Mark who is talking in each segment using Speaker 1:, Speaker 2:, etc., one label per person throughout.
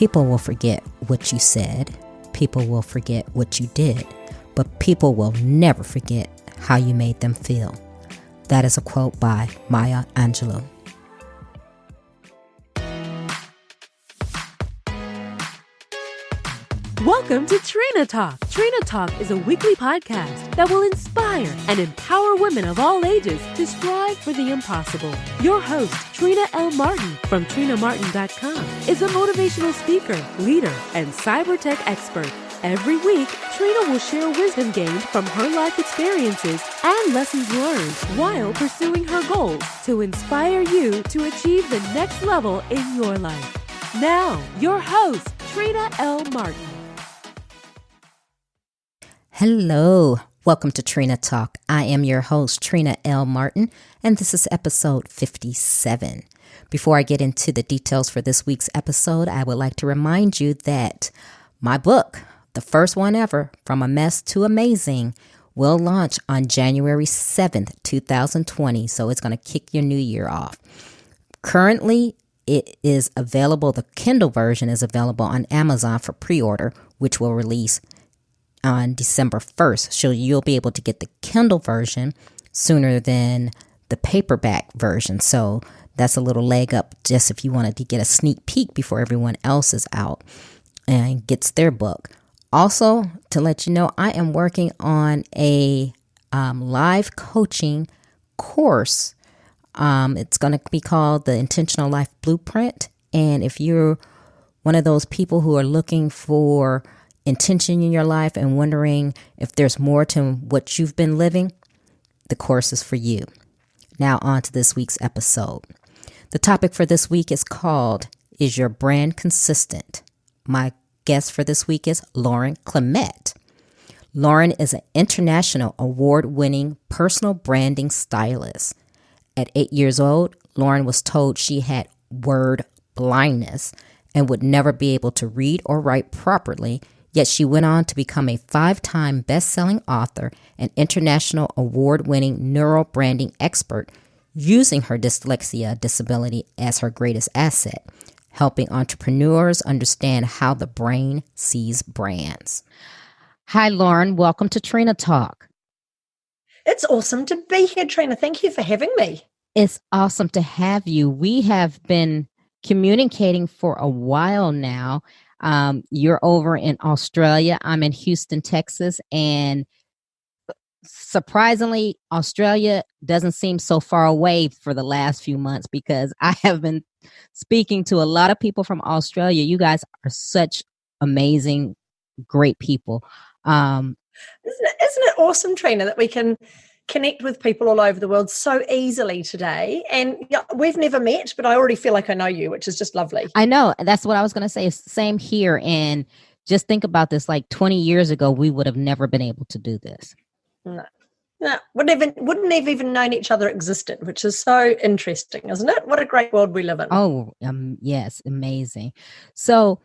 Speaker 1: People will forget what you said. People will forget what you did. But people will never forget how you made them feel. That is a quote by Maya Angelou.
Speaker 2: Welcome to Trina Talk. Trina Talk is a weekly podcast that will inspire and empower women of all ages to strive for the impossible. Your host, Trina L. Martin from TrinaMartin.com, is a motivational speaker, leader, and cyber tech expert. Every week, Trina will share wisdom gained from her life experiences and lessons learned while pursuing her goals to inspire you to achieve the next level in your life. Now, your host, Trina L. Martin.
Speaker 1: Hello, welcome to Trina Talk. I am your host, Trina L. Martin, and this is episode 57. Before I get into the details for this week's episode, I would like to remind you that my book, the first one ever, From a Mess to Amazing, will launch on January 7th, 2020. So it's going to kick your new year off. Currently, it is available. The Kindle version is available on Amazon for pre-order, which will release on December 1st. So you'll be able to get the Kindle version sooner than the paperback version. So that's a little leg up just if you wanted to get a sneak peek before everyone else is out and gets their book. Also, to let you know, I am working on a live coaching course. It's going to be called the Intentional Life Blueprint. And if you're one of those people who are looking for intention in your life and wondering if there's more to what you've been living, the course is for you. Now on to this week's episode. The topic for this week is called, Is Your Brand Consistent? My guest for this week is Lauren Clemett. Lauren is an international award-winning personal branding stylist. At 8 years old, Lauren was told she had word blindness and would never be able to read or write properly. Yet she went on to become a 5-time best-selling author and international award-winning neurobranding expert, using her dyslexia disability as her greatest asset, helping entrepreneurs understand how the brain sees brands. Hi, Lauren. Welcome to Trina Talk.
Speaker 3: It's awesome to be here, Trina. Thank you for having me.
Speaker 1: It's awesome to have you. We have been communicating for a while now. You're over in Australia. I'm in Houston, Texas, and surprisingly, Australia doesn't seem so far away for the last few months because I have been speaking to a lot of people from Australia. You guys are such amazing, great people.
Speaker 3: Isn't it awesome, Trina, that we can connect with people all over the world so easily today? And we've never met, but I already feel like I know you, which is just lovely.
Speaker 1: I know. That's what I was going to say. Same here. And just think about this, like 20 years ago, we would have never been able to do this.
Speaker 3: No, wouldn't have even known each other existed, which is so interesting, isn't it? What a great world we live in.
Speaker 1: Oh, yes. Amazing. So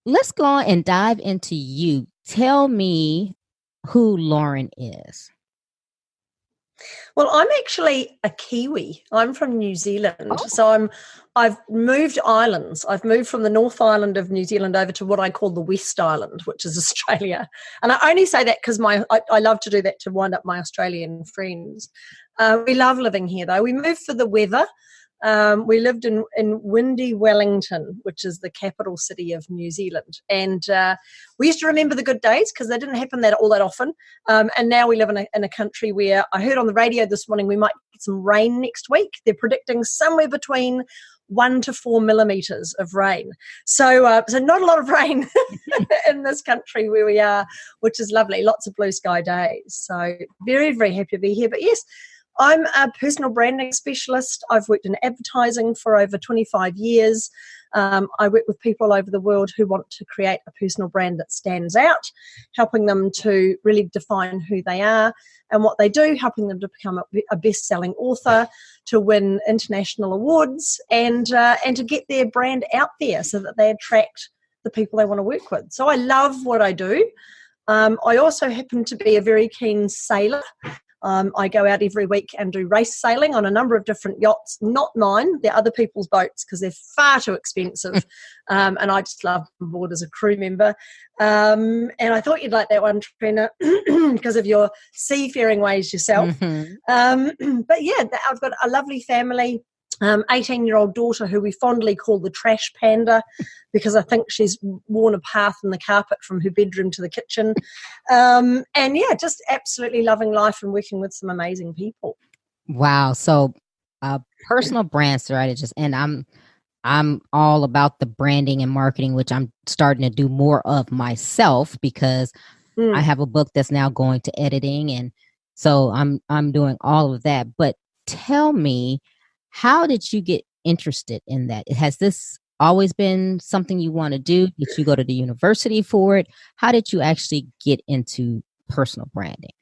Speaker 1: let's go on and dive into you. Tell me who Lauren is.
Speaker 3: Well, I'm actually a Kiwi. I'm from New Zealand.
Speaker 1: Oh.
Speaker 3: So I've moved islands. I've moved from the North Island of New Zealand over to what I call the West Island, which is Australia. And I only say that because I love to do that to wind up my Australian friends. We love living here, though. We moved for the weather. We lived in windy Wellington, which is the capital city of New Zealand. And we used to remember the good days because they didn't happen all that often. And now we live in a country where I heard on the radio this morning we might get some rain next week. They're predicting somewhere between 1 to 4 millimeters of rain. So not a lot of rain in this country where we are, which is lovely. Lots of blue sky days. So very, very happy to be here. But yes, I'm a personal branding specialist. I've worked in advertising for over 25 years. I work with people all over the world who want to create a personal brand that stands out, helping them to really define who they are and what they do, helping them to become a best-selling author, to win international awards, and to get their brand out there so that they attract the people they want to work with. So I love what I do. I also happen to be a very keen sailor. I go out every week and do race sailing on a number of different yachts, not mine. They're other people's boats because they're far too expensive. And I just love on board as a crew member. And I thought you'd like that one, Trina, because of your seafaring ways yourself. But yeah, I've got a lovely family. 18-year-old daughter who we fondly call the trash panda because I think she's worn a path in the carpet from her bedroom to the kitchen. And yeah, just absolutely loving life and working with some amazing people.
Speaker 1: Wow. So personal brand strategist, and I'm all about the branding and marketing, which I'm starting to do more of myself because I have a book that's now going to editing. And so I'm doing all of that. But tell me, how did you get interested in that? Has this always been something you want to do? Did you go to the university for it? How did you actually get into personal branding?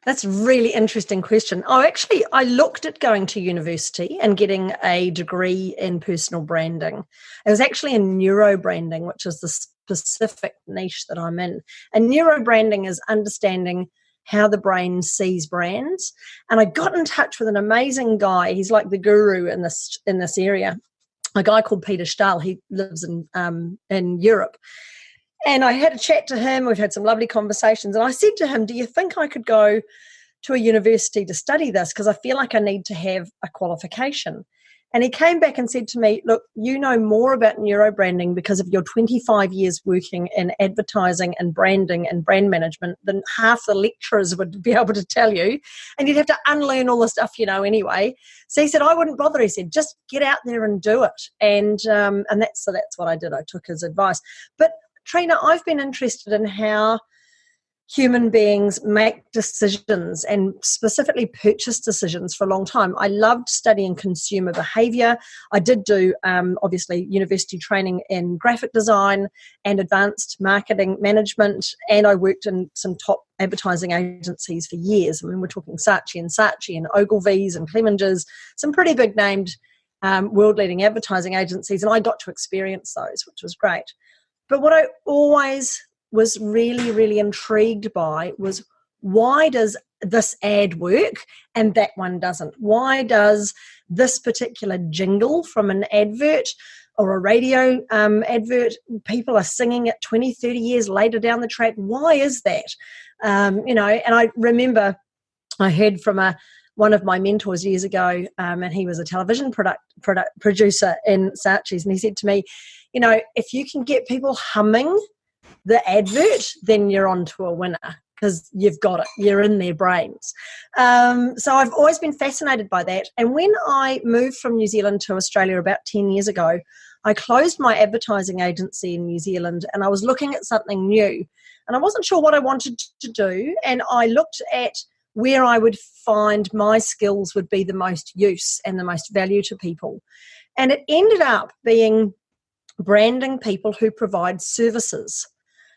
Speaker 3: That's a really interesting question. I looked at going to university and getting a degree in personal branding. It was actually in neurobranding, which is the specific niche that I'm in. And neurobranding is understanding how the brain sees brands. And I got in touch with an amazing guy. He's like the guru in this area, a guy called Peter Stahl. He lives in Europe. And I had a chat to him. We've had some lovely conversations. And I said to him, do you think I could go to a university to study this? Because I feel like I need to have a qualification. And he came back and said to me, look, you know more about neurobranding because of your 25 years working in advertising and branding and brand management than half the lecturers would be able to tell you. And you'd have to unlearn all the stuff you know anyway. So he said, I wouldn't bother. He said, just get out there and do it. And that's what I did. I took his advice. But Trina, I've been interested in how human beings make decisions and specifically purchase decisions for a long time. I loved studying consumer behavior. I did do, obviously, university training in graphic design and advanced marketing management, and I worked in some top advertising agencies for years. I mean, we're talking Saatchi and Ogilvy's and Clemenger's, some pretty big named world-leading advertising agencies, and I got to experience those, which was great. But what I always was really, really intrigued by was, why does this ad work and that one doesn't? Why does this particular jingle from an advert or a radio advert, people are singing it 20, 30 years later down the track? Why is that? And I remember I heard from one of my mentors years ago, and he was a television producer in Saatchi's, and he said to me, if you can get people humming the advert, then you're on to a winner because you've got it. You're in their brains. So I've always been fascinated by that. And when I moved from New Zealand to Australia about 10 years ago, I closed my advertising agency in New Zealand and I was looking at something new. And I wasn't sure what I wanted to do. And I looked at where I would find my skills would be the most use and the most value to people. And it ended up being branding people who provide services.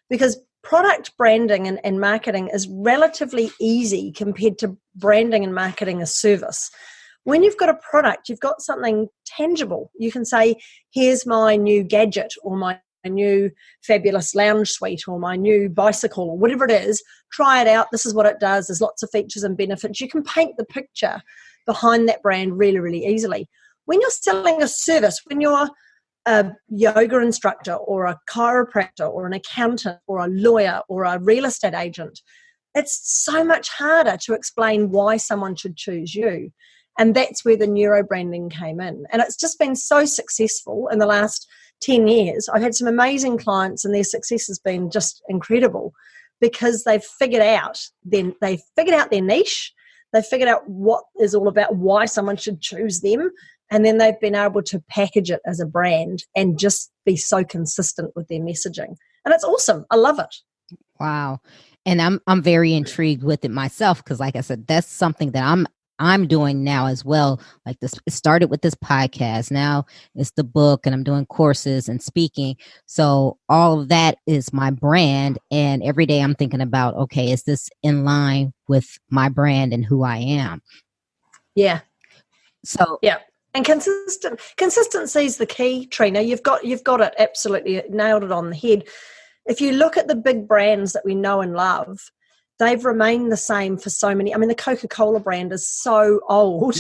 Speaker 3: Because product branding and marketing is relatively easy compared to branding and marketing a service. When you've got a product, you've got something tangible. You can say, here's my new gadget or my new fabulous lounge suite or my new bicycle or whatever it is. Try it out. This is what it does. There's lots of features and benefits. You can paint the picture behind that brand really, really easily. When you're selling a service, when you're a yoga instructor or a chiropractor or an accountant or a lawyer or a real estate agent, it's so much harder to explain why someone should choose you. And that's where the neurobranding came in. And it's just been so successful in the last 10 years. I've had some amazing clients and their success has been just incredible because they've figured out their niche. They've figured out what is all about, why someone should choose them. And then they've been able to package it as a brand and just be so consistent with their messaging. And it's awesome. I love it.
Speaker 1: Wow. And I'm very intrigued with it myself because, like I said, that's something that I'm doing now as well. Like this, it started with this podcast. Now it's the book and I'm doing courses and speaking. So all of that is my brand. And every day I'm thinking about, okay, is this in line with my brand and who I am?
Speaker 3: Yeah.
Speaker 1: So,
Speaker 3: yeah. And consistency is the key, Trina. You've got it absolutely nailed it on the head. If you look at the big brands that we know and love, they've remained the same for so many. I mean, the Coca-Cola brand is so old.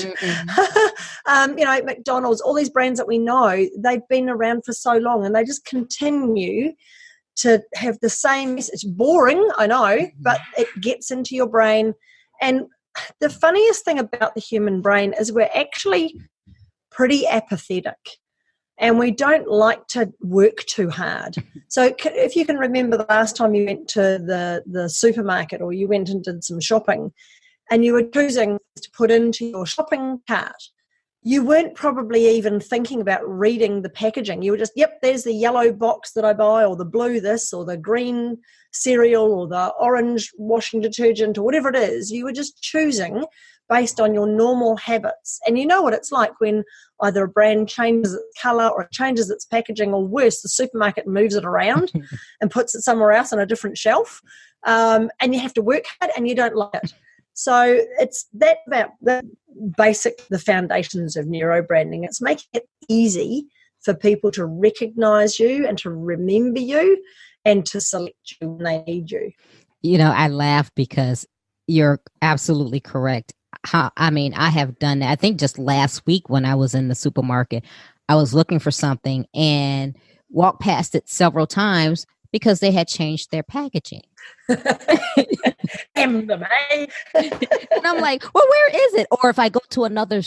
Speaker 3: McDonald's, all these brands that we know, they've been around for so long, and they just continue to have the same message. It's boring, I know, but it gets into your brain. And the funniest thing about the human brain is we're actually pretty apathetic, and we don't like to work too hard. So if you can remember the last time you went to the supermarket, or you went and did some shopping, and you were choosing to put into your shopping cart, you weren't probably even thinking about reading the packaging. You were just, yep, there's the yellow box that I buy, or the blue this, or the green cereal, or the orange washing detergent, or whatever it is. You were just choosing based on your normal habits. And you know what it's like when either a brand changes its colour, or it changes its packaging, or worse, the supermarket moves it around and puts it somewhere else on a different shelf. And you have to work hard, and you don't like it. So it's that about the foundations of neurobranding. It's making it easy for people to recognize you and to remember you and to select you when they need you.
Speaker 1: You know, I laugh because you're absolutely correct. I have done that. I think just last week when I was in the supermarket, I was looking for something and walked past it several times because they had changed their packaging.
Speaker 3: And
Speaker 1: I'm like, well, where is it? Or if I go to another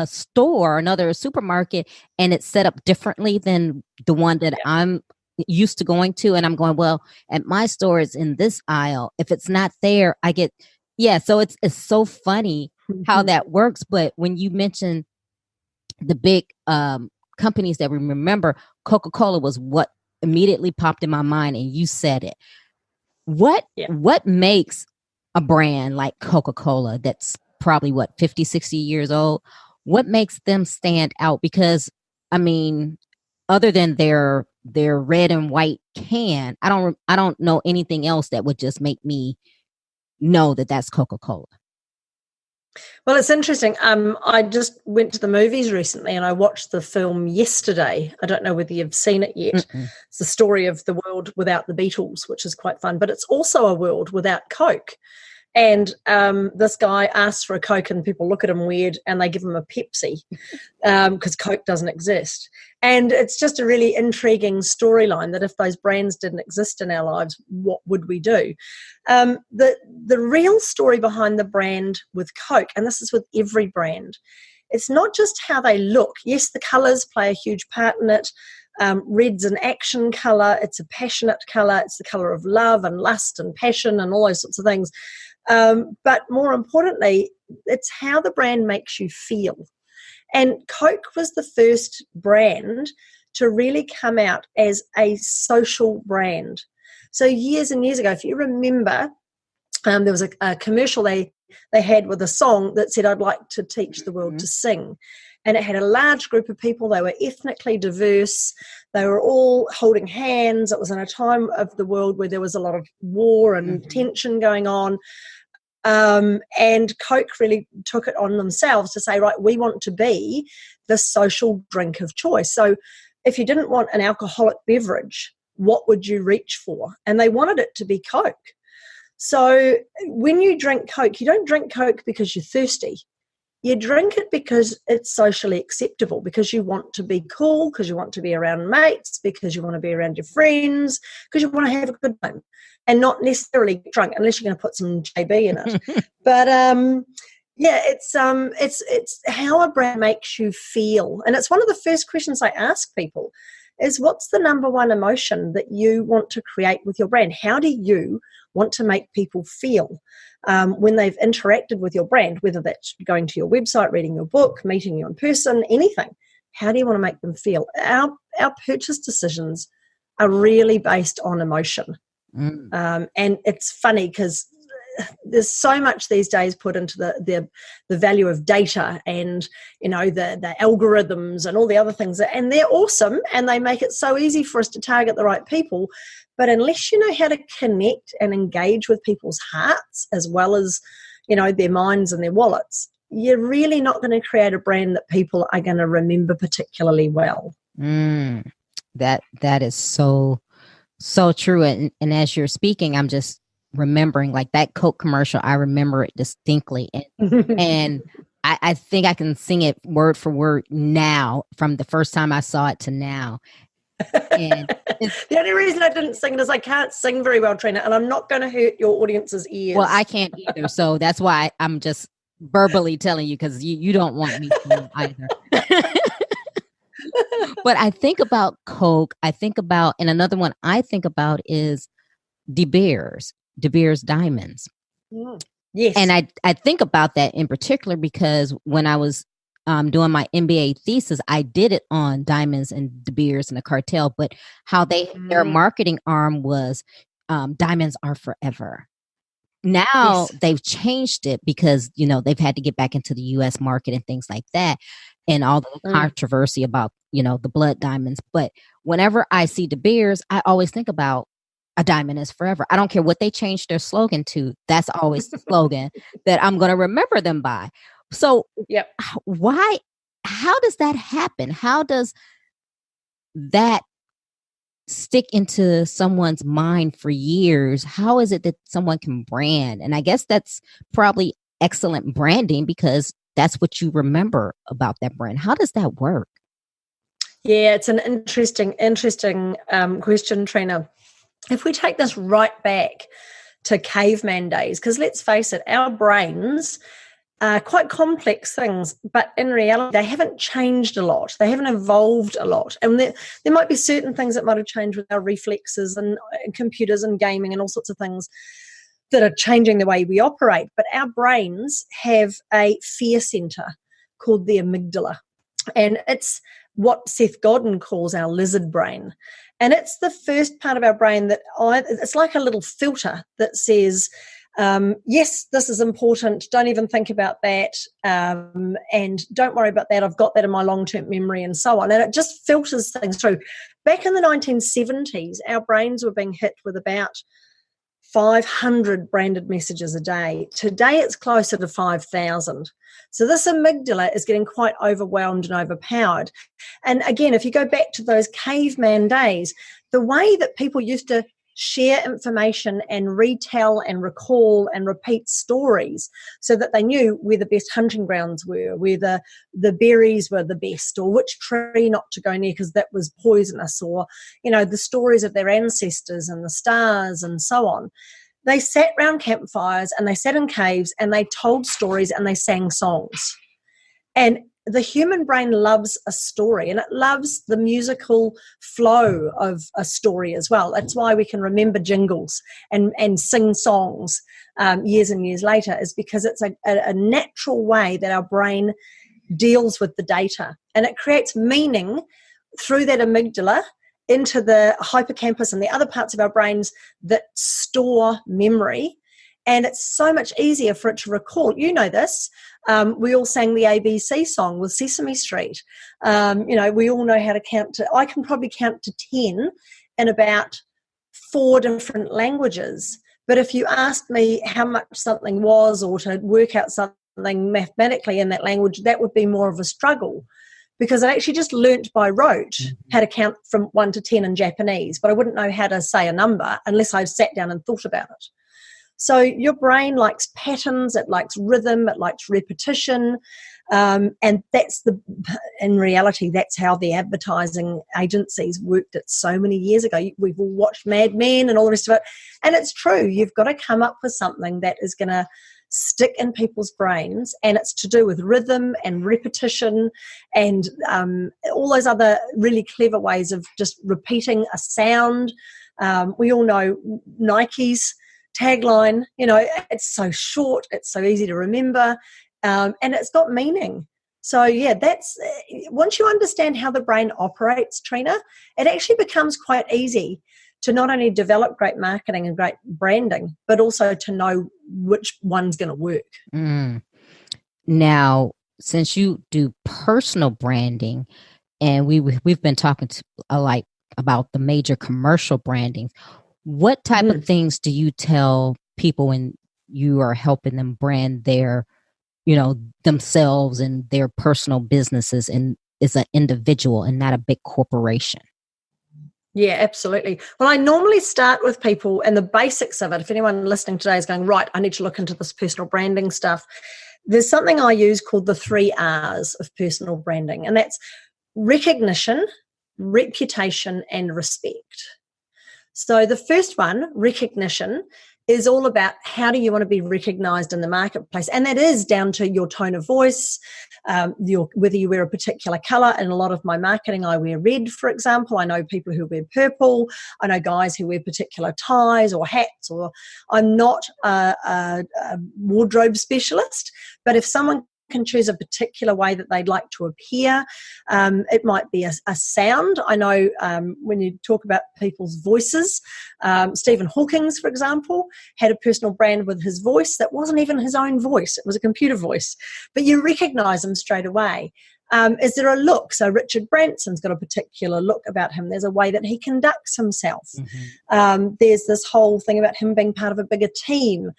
Speaker 1: store, another supermarket, and it's set up differently than the one that I'm used to going to, and I'm going, well, at my store it's in this aisle. If it's not there, I get, so it's so funny how that works. But when you mention the big companies that we remember, Coca-Cola was what immediately popped in my mind, and you said it. What makes a brand like Coca-Cola that's probably 50, 60 years old, what makes them stand out? Because I mean, other than their red and white can, I don't know anything else that would just make me know that that's Coca-Cola.
Speaker 3: Well, it's interesting. I just went to the movies recently, and I watched the film Yesterday. I don't know whether you've seen it yet. It's the story of the world without the Beatles, which is quite fun, but it's also a world without Coke. And this guy asks for a Coke, and people look at him weird, and they give him a Pepsi because Coke doesn't exist. And it's just a really intriguing storyline that if those brands didn't exist in our lives, what would we do? The real story behind the brand with Coke, and this is with every brand, it's not just how they look. Yes, the colours play a huge part in it. Red's an action colour. It's a passionate colour. It's the colour of love and lust and passion and all those sorts of things. But more importantly, it's how the brand makes you feel. And Coke was the first brand to really come out as a social brand. So years and years ago, if you remember, there was a commercial they had with a song that said, "I'd like to teach the world to sing." And it had a large group of people. They were ethnically diverse. They were all holding hands. It was in a time of the world where there was a lot of war and tension going on. And Coke really took it on themselves to say, right, we want to be the social drink of choice. So if you didn't want an alcoholic beverage, what would you reach for? And they wanted it to be Coke. So when you drink Coke, you don't drink Coke because you're thirsty. You drink it because it's socially acceptable, because you want to be cool, because you want to be around mates, because you want to be around your friends, because you want to have a good time and not necessarily get drunk unless you're going to put some JB in it. But it's how a brand makes you feel. And it's one of the first questions I ask people is, what's the number one emotion that you want to create with your brand? How do you want to make people feel when they've interacted with your brand, whether that's going to your website, reading your book, meeting you in person, anything? How do you want to make them feel? Our purchase decisions are really based on emotion. And it's funny because there's so much these days put into the value of data and, you know, the algorithms and all the other things, and they're awesome and they make it so easy for us to target the right people. But unless you know how to connect and engage with people's hearts as well as, you know, their minds and their wallets, you're really not going to create a brand that people are going to remember particularly well.
Speaker 1: That is so true. And as you're speaking, I'm just remembering, like that Coke commercial. I remember it distinctly, and I think I can sing it word for word now, from the first time I saw it to now. And
Speaker 3: the only reason I didn't sing it is I can't sing very well, Trina, and I'm not going to hurt your audience's ears.
Speaker 1: Well, I can't either, so that's why I'm just verbally telling you, because you don't want me to either. But I think about Coke. I think about, and another one I think about is De Beers diamonds.
Speaker 3: Yes.
Speaker 1: And I think about that in particular because when I was doing my MBA thesis, I did it on diamonds and De Beers and the cartel, but how their marketing arm was diamonds are forever. Now they've changed it because, they've had to get back into the US market and things like that, and all the controversy about, the blood diamonds. But whenever I see De Beers, I always think about a diamond is forever. I don't care what they changed their slogan to. That's always the slogan that I'm going to remember them by. So how does that happen? How does that stick into someone's mind for years? How is it that someone can brand? And I guess that's probably excellent branding because that's what you remember about that brand. How does that work?
Speaker 3: Yeah, it's an interesting question, Trina. If we take this right back to caveman days, because let's face it, our brains are quite complex things, but in reality, they haven't changed a lot. They haven't evolved a lot. And there might be certain things that might have changed with our reflexes and computers and gaming and all sorts of things that are changing the way we operate. But our brains have a fear center called the amygdala. And it's what Seth Godin calls our lizard brain. And it's the first part of our brain that it's like a little filter that says, yes, this is important. Don't even think about that. And don't worry about that. I've got that in my long-term memory and so on. And it just filters things through. Back in the 1970s, our brains were being hit with about 500 branded messages a day. Today, it's closer to 5,000. So this amygdala is getting quite overwhelmed and overpowered. And again, if you go back to those caveman days, the way that people used to share information and retell and recall and repeat stories so that they knew where the best hunting grounds were, where the berries were the best, or which tree not to go near because that was poisonous, or, the stories of their ancestors and the stars and so on. They sat round campfires and they sat in caves and they told stories and they sang songs. And the human brain loves a story, and it loves the musical flow of a story as well. That's why we can remember jingles and sing songs years and years later, is because it's a natural way that our brain deals with the data. And it creates meaning through that amygdala into the hippocampus and the other parts of our brains that store memory. And it's so much easier for it to recall. You know this. We all sang the ABC song with Sesame Street. We all know how to count I can probably count to 10 in about 4 different languages. But if you asked me how much something was, or to work out something mathematically in that language, that would be more of a struggle, because I actually just learnt by rote how to count from 1 to 10 in Japanese, but I wouldn't know how to say a number unless I sat down and thought about it. So your brain likes patterns, it likes rhythm, it likes repetition, and in reality, that's how the advertising agencies worked it so many years ago. We've all watched Mad Men and all the rest of it, and it's true. You've got to come up with something that is going to stick in people's brains, and it's to do with rhythm and repetition and all those other really clever ways of just repeating a sound. We all know Nike's tagline, it's so short, it's so easy to remember, and it's got meaning. So that's once you understand how the brain operates, Trina, it actually becomes quite easy to not only develop great marketing and great branding, but also to know which one's going to work.
Speaker 1: Now, since you do personal branding, and we've been talking about the major commercial branding, what type of things do you tell people when you are helping them brand their, themselves and their personal businesses, and is an individual and not a big corporation?
Speaker 3: Yeah, absolutely. Well, I normally start with people and the basics of it. If anyone listening today is going, right, I need to look into this personal branding stuff, there's something I use called the 3 R's of personal branding, and that's recognition, reputation, and respect. So the first one, recognition, is all about how do you want to be recognized in the marketplace, and that is down to your tone of voice, whether you wear a particular color. In a lot of my marketing, I wear red, for example. I know people who wear purple. I know guys who wear particular ties or hats. Or I'm not a wardrobe specialist, but if someone can choose a particular way that they'd like to appear. It might be a sound. I know when you talk about people's voices, Stephen Hawking, for example, had a personal brand with his voice that wasn't even his own voice. It was a computer voice, but you recognize him straight away. Is there a look? So Richard Branson's got a particular look about him. There's a way that he conducts himself. There's this whole thing about him being part of a bigger team.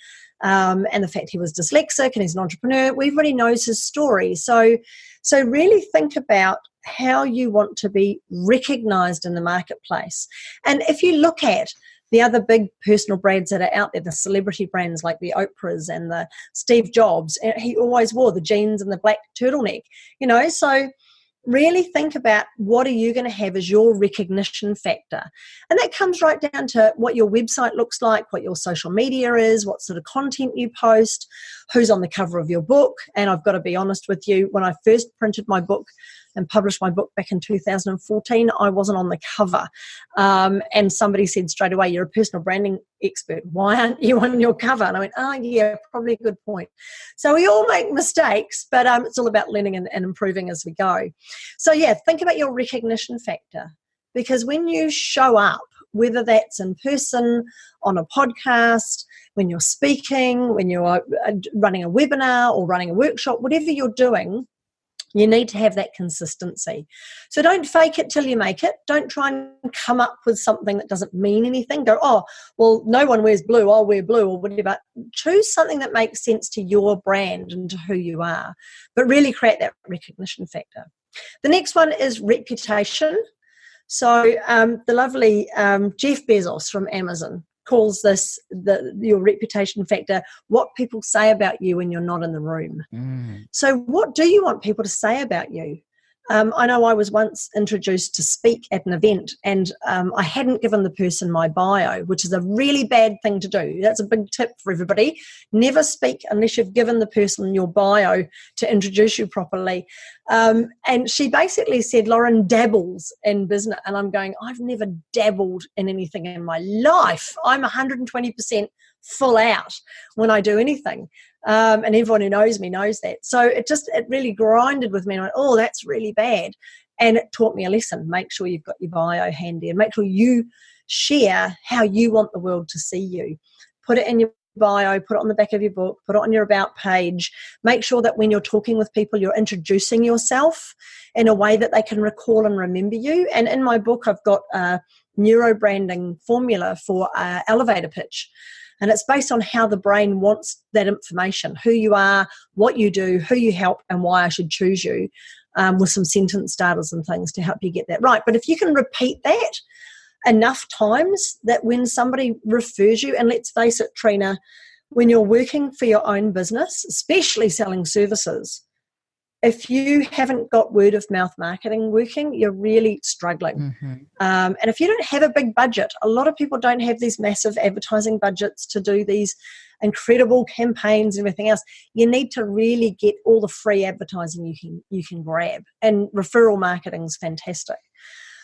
Speaker 3: And the fact he was dyslexic and he's an entrepreneur, everybody knows his story. So really think about how you want to be recognized in the marketplace. And if you look at the other big personal brands that are out there, the celebrity brands like the Oprahs and the Steve Jobs, he always wore the jeans and the black turtleneck, so really think about what are you going to have as your recognition factor. And that comes right down to what your website looks like, what your social media is, what sort of content you post, who's on the cover of your book. And I've got to be honest with you, when I first printed my book and published my book back in 2014, I wasn't on the cover. And somebody said straight away, you're a personal branding expert. Why aren't you on your cover? And I went, yeah, probably a good point. So we all make mistakes, but it's all about learning and improving as we go. So yeah, think about your recognition factor, because when you show up, whether that's in person, on a podcast, when you're speaking, when you're running a webinar or running a workshop, whatever you're doing, you need to have that consistency. So don't fake it till you make it. Don't try and come up with something that doesn't mean anything. Go, oh, well, no one wears blue, I'll wear blue or whatever. Choose something that makes sense to your brand and to who you are, but really create that recognition factor. The next one is reputation. So the lovely Jeff Bezos from Amazon calls this your reputation factor, what people say about you when you're not in the room. So what do you want people to say about you? I know I was once introduced to speak at an event, and I hadn't given the person my bio, which is a really bad thing to do. That's a big tip for everybody. Never speak unless you've given the person your bio to introduce you properly. And she basically said, Lauren dabbles in business. And I'm going, I've never dabbled in anything in my life. I'm 120% full out when I do anything. And everyone who knows me knows that. So it really grinded with me. And I went, oh, that's really bad. And it taught me a lesson. Make sure you've got your bio handy and make sure you share how you want the world to see you. Put it in your bio, put it on the back of your book, put it on your about page. Make sure that when you're talking with people, you're introducing yourself in a way that they can recall and remember you. And in my book, I've got a neurobranding formula for elevator pitch. And it's based on how the brain wants that information, who you are, what you do, who you help, and why I should choose you, with some sentence starters and things to help you get that right. But if you can repeat that enough times, that when somebody refers you, and let's face it, Trina, when you're working for your own business, especially selling services, if you haven't got word of mouth marketing working, you're really struggling. And if you don't have a big budget, a lot of people don't have these massive advertising budgets to do these incredible campaigns and everything else. You need to really get all the free advertising you can grab, and referral marketing is fantastic.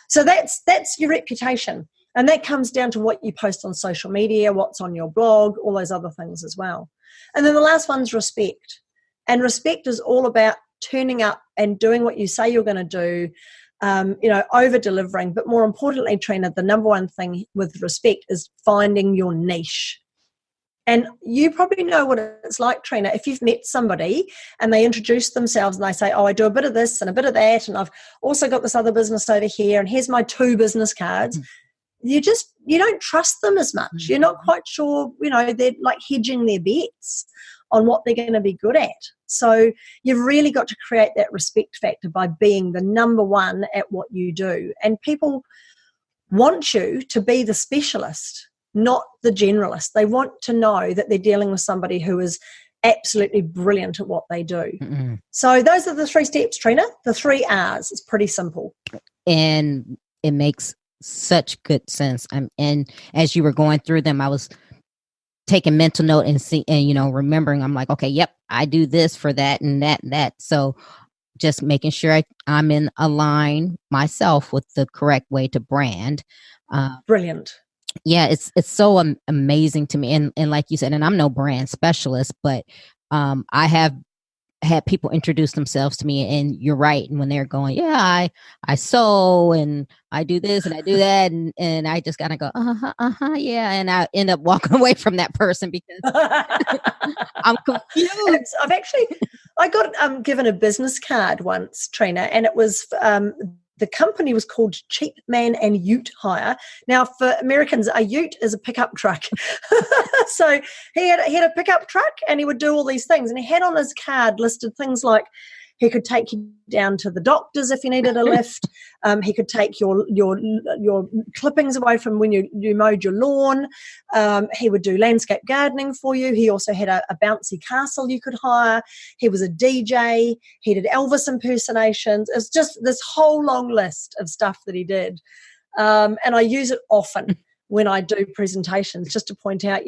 Speaker 3: So that's your reputation, and that comes down to what you post on social media, what's on your blog, all those other things as well. And then the last one's respect, and respect is all about turning up and doing what you say you're going to do, over delivering. But more importantly, Trina, the number one thing with respect is finding your niche. And you probably know what it's like, Trina, if you've met somebody and they introduce themselves and they say, oh, I do a bit of this and a bit of that, and I've also got this other business over here, and here's my 2 business cards. You don't trust them as much. You're not quite sure, they're like hedging their bets on what they're going to be good at. So you've really got to create that respect factor by being the number one at what you do. And people want you to be the specialist, not the generalist. They want to know that they're dealing with somebody who is absolutely brilliant at what they do.
Speaker 1: Mm-mm.
Speaker 3: So those are the 3 steps, Trina. The 3 R's. It's pretty simple.
Speaker 1: And it makes such good sense. And as you were going through them, I was taking mental note and remembering. I'm like, okay, yep, I do this for that and that and that. So just making sure I'm in a line myself with the correct way to brand.
Speaker 3: Brilliant.
Speaker 1: Yeah, it's so amazing to me. And like you said, and I'm no brand specialist, but I have had people introduce themselves to me, and you're right. And when they're going, yeah, I sew and I do this and I do that, and I just gotta go, yeah, and I end up walking away from that person because I'm confused.
Speaker 3: I got given a business card once, Trina, and it was the company was called Cheap Man and Ute Hire. Now, for Americans, a ute is a pickup truck. So he had a pickup truck, and he would do all these things. And he had on his card listed things like he could take you down to the doctors if you needed a lift. He could take your clippings away from when you mowed your lawn. He would do landscape gardening for you. He also had a bouncy castle you could hire. He was a DJ. He did Elvis impersonations. It's just this whole long list of stuff that he did. And I use it often when I do presentations, just to point out,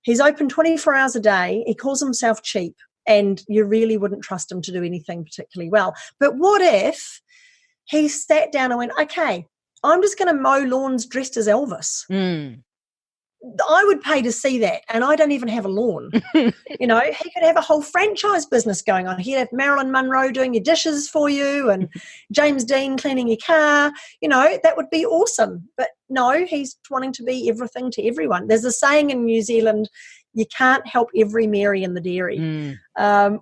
Speaker 3: he's open 24 hours a day. He calls himself cheap, and you really wouldn't trust him to do anything particularly well. But what if he sat down and went, okay, I'm just going to mow lawns dressed as Elvis. I would pay to see that, and I don't even have a lawn. He could have a whole franchise business going on. He'd have Marilyn Monroe doing your dishes for you and James Dean cleaning your car. That would be awesome. But no, he's wanting to be everything to everyone. There's a saying in New Zealand, you can't help every Mary in the dairy,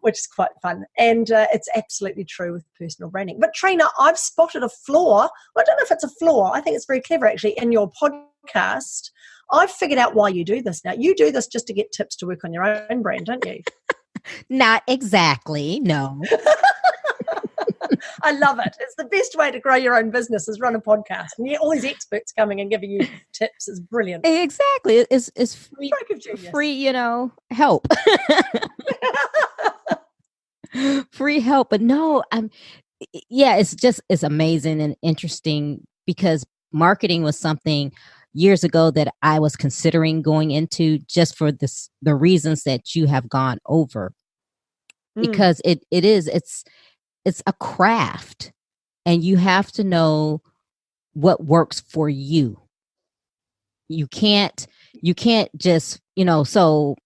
Speaker 3: which is quite fun. And it's absolutely true with personal branding. But Trina, I've spotted a flaw. Well, I don't know if it's a flaw. I think it's very clever, actually, in your podcast. I've figured out why you do this now. You do this just to get tips to work on your own brand, don't you?
Speaker 1: Not exactly, no.
Speaker 3: I love it. It's the best way to grow your own business is run a podcast. And all these experts coming and giving you tips is brilliant.
Speaker 1: Exactly. It's free, help. Free help. But no, it's amazing and interesting, because marketing was something years ago that I was considering going into, just for the reasons that you have gone over, because it's a craft, and you have to know what works for you. You can't just, so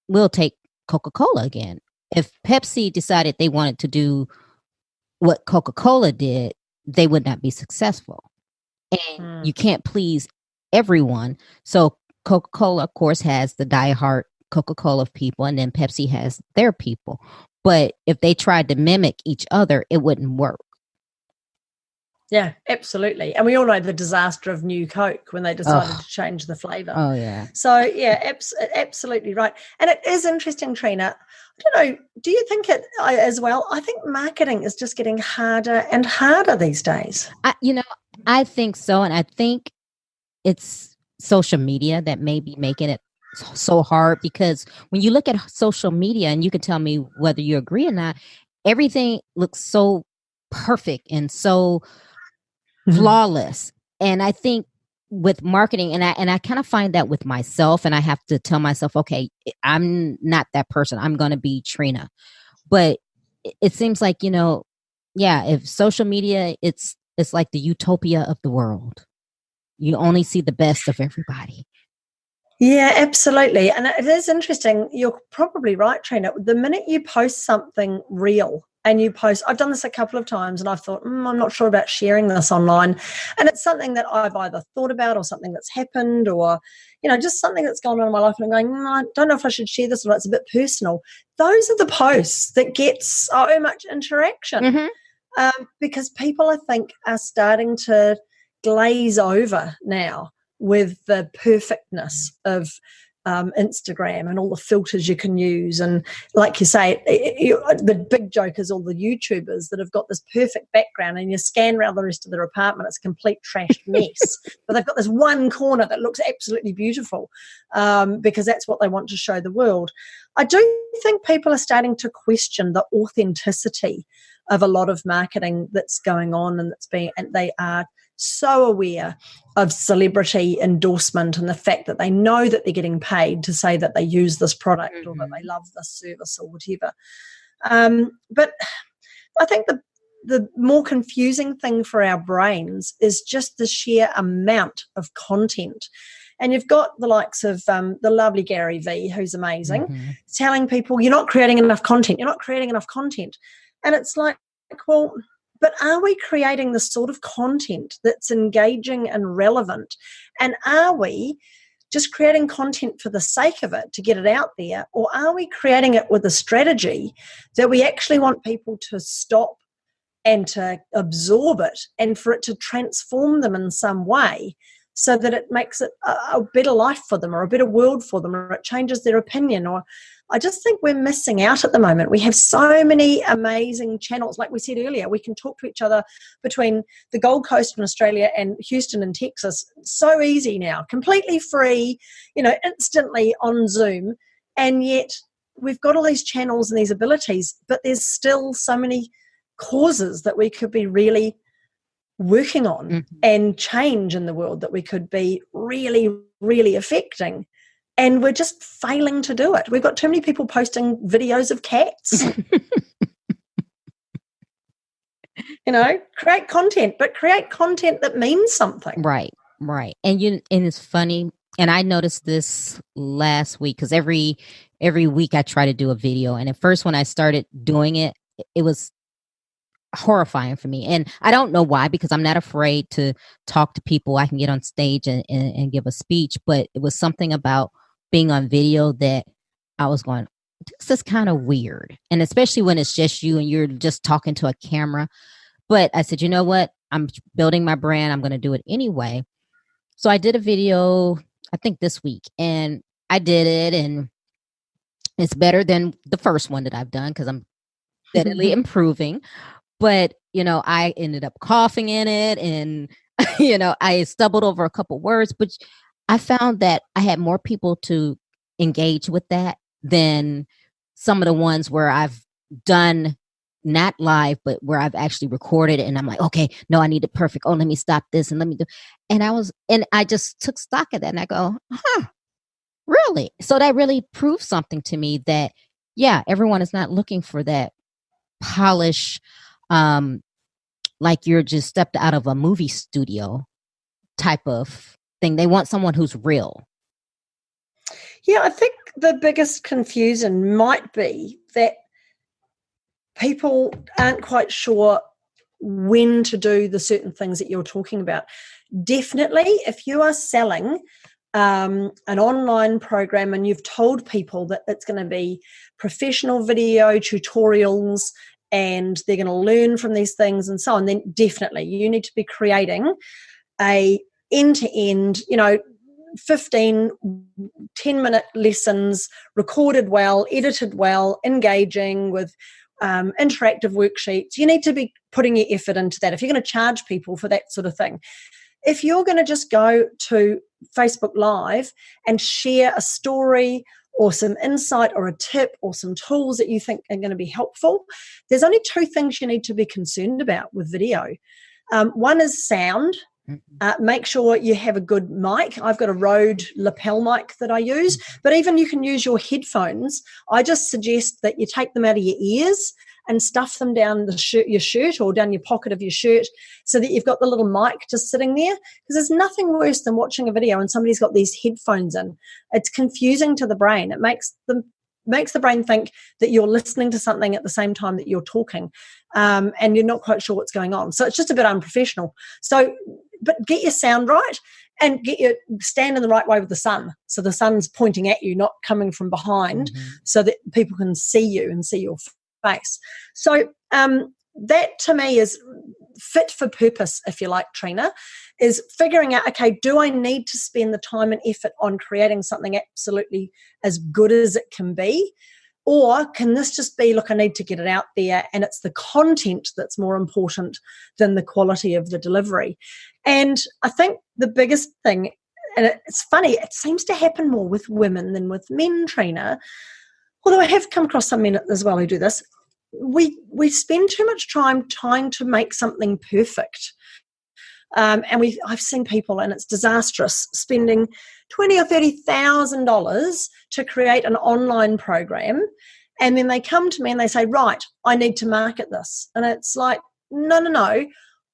Speaker 1: we'll take Coca-Cola again. If Pepsi decided they wanted to do what Coca-Cola did, they would not be successful. And you can't please everyone. So Coca-Cola, of course, has the diehard Coca-Cola people, and then Pepsi has their people. But if they tried to mimic each other, it wouldn't work.
Speaker 3: Yeah, absolutely. And we all know the disaster of New Coke when they decided to change the flavour.
Speaker 1: Oh, yeah.
Speaker 3: So, yeah, absolutely right. And it is interesting, Trina. I don't know, do you think it as well? I think marketing is just getting harder and harder these days.
Speaker 1: I think so. And I think it's social media that may be making it so hard, because when you look at social media, and you can tell me whether you agree or not, everything looks so perfect and so flawless. And I think with marketing, and I kind of find that with myself, and I have to tell myself, okay, I'm not that person. I'm going to be Trina. But it seems like, if social media, it's like the utopia of the world. You only see the best of everybody.
Speaker 3: Yeah, absolutely. And it is interesting. You're probably right, Trina. The minute you post something real, and I've done this a couple of times, and I've thought, I'm not sure about sharing this online. And it's something that I've either thought about, or something that's happened, or, just something that's gone on in my life. And I'm going, I don't know if I should share this or not. It's a bit personal. Those are the posts that get so much interaction, because people, I think, are starting to glaze over now with the perfectness of Instagram and all the filters you can use. And like you say, the big joke is all the YouTubers that have got this perfect background, and you scan around the rest of their apartment, it's a complete trashed mess. But they've got this one corner that looks absolutely beautiful, because that's what they want to show the world. I do think people are starting to question the authenticity of a lot of marketing that's going on, and they are so aware of celebrity endorsement and the fact that they know that they're getting paid to say that they use this product or that they love this service or whatever. But I think the more confusing thing for our brains is just the sheer amount of content. And you've got the likes of the lovely Gary Vee, who's amazing, telling people, you're not creating enough content. And it's like, well, but are we creating the sort of content that's engaging and relevant? And are we just creating content for the sake of it, to get it out there? Or are we creating it with a strategy that we actually want people to stop and to absorb it, and for it to transform them in some way, so that it makes it a better life for them, or a better world for them, or it changes their opinion? Or I just think we're missing out at the moment. We have so many amazing channels. Like we said earlier, we can talk to each other between the Gold Coast in Australia and Houston in Texas. So easy now, completely free, instantly on Zoom. And yet we've got all these channels and these abilities, but there's still so many causes that we could be really working on and change in the world that we could be really, really affecting. And we're just failing to do it. We've got too many people posting videos of cats. Create content, but create content that means something.
Speaker 1: Right. And it's funny. And I noticed this last week, because every week I try to do a video. And at first, when I started doing it, it was horrifying for me. And I don't know why, because I'm not afraid to talk to people. I can get on stage and give a speech, but it was something about being on video that I was going, this is kind of weird. And especially when it's just you and you're just talking to a camera. But I said, you know what? I'm building my brand. I'm going to do it anyway. So I did a video, I think this week, and I did it, and it's better than the first one that I've done, because I'm steadily improving. But, I ended up coughing in it, and, I stumbled over a couple words, but I found that I had more people to engage with that than some of the ones where I've done not live, but where I've actually recorded it. And I'm like, okay, no, I need it perfect. Oh, let me stop this and let me do. And I just took stock of that, and I go, really? So that really proved something to me that, yeah, everyone is not looking for that polish, like you're just stepped out of a movie studio type of thing. They want someone who's real.
Speaker 3: Yeah, I think the biggest confusion might be that people aren't quite sure when to do the certain things that you're talking about. Definitely, if you are selling an online program and you've told people that it's going to be professional video tutorials and they're going to learn from these things and so on, then definitely you need to be creating a end-to-end, 15, 10-minute lessons, recorded well, edited well, engaging with interactive worksheets. You need to be putting your effort into that if you're going to charge people for that sort of thing. If you're going to just go to Facebook Live and share a story or some insight or a tip or some tools that you think are going to be helpful, there's only two things you need to be concerned about with video. One is sound. Make sure you have a good mic. I've got a Rode lapel mic that I use, but even you can use your headphones. I just suggest that you take them out of your ears and stuff them down your shirt or down your pocket of your shirt so that you've got the little mic just sitting there, because there's nothing worse than watching a video and somebody's got these headphones in. It's confusing to the brain. It makes the brain think that you're listening to something at the same time that you're talking, and you're not quite sure what's going on. So it's just a bit unprofessional. So, but get your sound right and stand in the right way with the sun. So the sun's pointing at you, not coming from behind, so that people can see you and see your face. So that to me is fit for purpose, if you like, Trina, is figuring out, okay, do I need to spend the time and effort on creating something absolutely as good as it can be? Or can this just be, look, I need to get it out there, and it's the content that's more important than the quality of the delivery? And I think the biggest thing, and it's funny, it seems to happen more with women than with men, Trina, although I have come across some men as well who do this. We spend too much time trying to make something perfect. And I've seen people, and it's disastrous, spending $20,000 or $30,000 to create an online program, and then they come to me and they say, right, I need to market this. And it's like, no.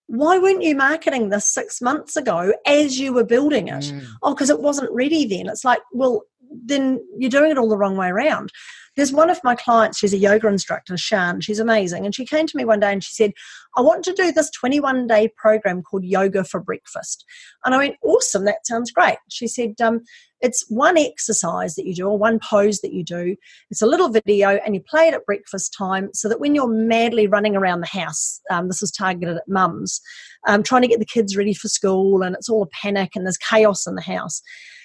Speaker 3: Why weren't you marketing this 6 months ago as you were building it? Oh, because it wasn't ready then. It's like, well, then you're doing it all the wrong way around. There's one of my clients, she's a yoga instructor, Shan, she's amazing. And she came to me one day and she said, I want to do this 21-day program called Yoga for Breakfast. And I went, awesome, that sounds great. She said, it's one exercise that you do, or one pose that you do. It's a little video, and you play it at breakfast time, so that when you're madly running around the house, this is targeted at mums, trying to get the kids ready for school, and it's all a panic and there's chaos in the house,